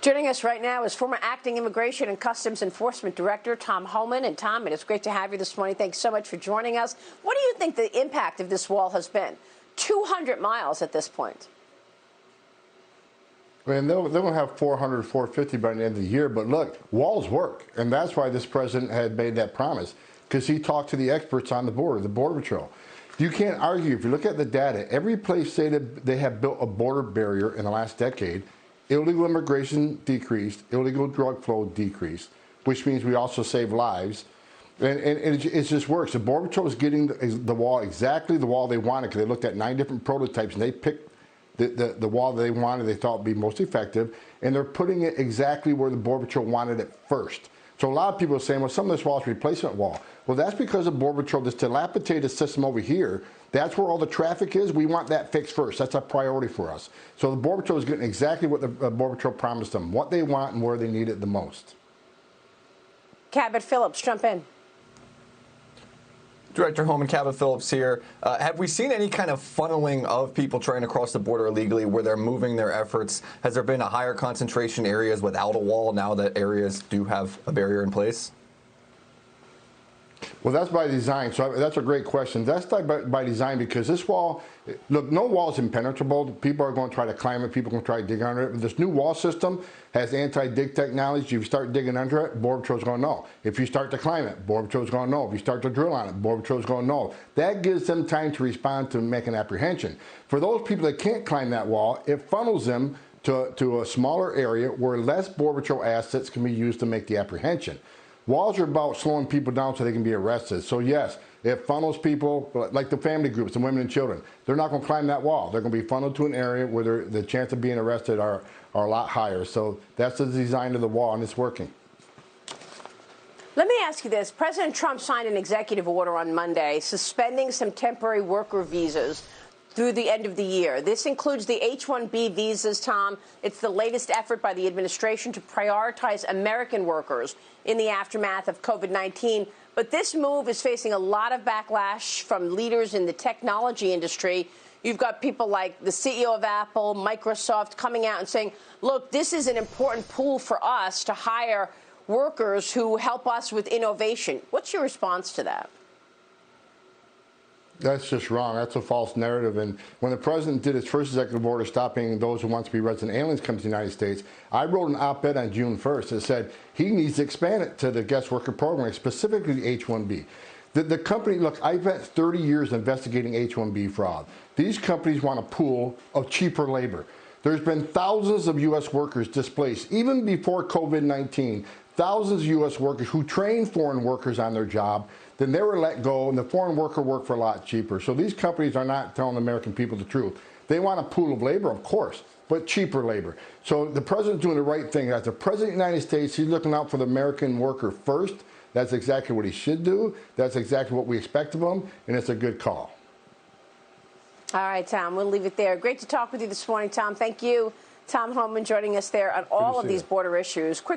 Joining us right now is former acting Immigration and Customs Enforcement Director Tom Homan. And Tom, it's great to have you this morning. Thanks so much for joining us. What do you think the impact of this wall has been? 200 miles at this point. I mean, they'll have 400, 450 by the end of the year. But look, walls work. And that's why this president had made that promise, because he talked to the experts on the border, the Border Patrol. You can't argue. If you look at the data, every place they have built a border barrier in the last decade, illegal immigration decreased, illegal drug flow decreased, which means we also save lives. And it just works. The Border Patrol is getting the wall, exactly the wall they wanted, because they looked at 9 different prototypes and they picked the wall that they wanted, they thought would be most effective, and they're putting it exactly where the Border Patrol wanted it first. So a lot of people are saying, well, some of this wall is a replacement wall. Well, that's because the Border Patrol, this dilapidated system over here, that's where all the traffic is. We want that fixed first. That's a priority for us. So the Border Patrol is getting exactly what the Border Patrol promised them, what they want and where they need it the most. Cabot Phillips, jump in. Director Homan, Cabot Phillips here. Have we seen any kind of funneling of people trying to cross the border illegally where they're moving their efforts? Has there been a higher concentration areas without a wall now that areas do have a barrier in place? Well, that's by design. So that's a great question. That's by design, because this wall, look, no wall is impenetrable. People are going to try to climb it. People are going to try to dig under it. But this new wall system has anti-dig technology. If you start digging under it, Border Patrol's going to know. If you start to climb it, Border Patrol's going to know. If you start to drill on it, Border Patrol's going to know. That gives them time to respond to make an apprehension. For those people that can't climb that wall, it funnels them to a smaller area where less Border Patrol assets can be used to make the apprehension. Walls are about slowing people down so they can be arrested. So yes, it funnels people, like the family groups, the women and children. They're not going to climb that wall. They're going to be funneled to an area where the chance of being arrested are a lot higher. So that's the design of the wall, and it's working. Let me ask you this. President Trump signed an executive order on Monday suspending some temporary worker visas through the end of the year. This includes the H-1B visas, Tom. It's the latest effort by the administration to prioritize American workers in the aftermath of COVID-19. But this move is facing a lot of backlash from leaders in the technology industry. You've got people like the CEO of Apple, Microsoft, coming out and saying, look, this is an important pool for us to hire workers who help us with innovation. What's your response to that? That's just wrong. That's a false narrative. And when the president did his first executive order stopping those who want to be resident aliens come to the United States, I wrote an op-ed on June 1st that said he needs to expand it to the guest worker program, specifically the H-1B. The company, look, I've spent 30 years investigating H-1B fraud. These companies want a pool of cheaper labor. There's been thousands of U.S. workers displaced, even before COVID-19, thousands of U.S. workers who trained foreign workers on their job. Then they were let go, and the foreign worker worked for a lot cheaper. So these companies are not telling the American people the truth. They want a pool of labor, of course, but cheaper labor. So the president's doing the right thing. As the president of the United States, he's looking out for the American worker first. That's exactly what he should do. That's exactly what we expect of him, and it's a good call. All right, Tom, we'll leave it there. Great to talk with you this morning, Tom. Thank you. Tom Homan joining us there on all of these border issues. Quick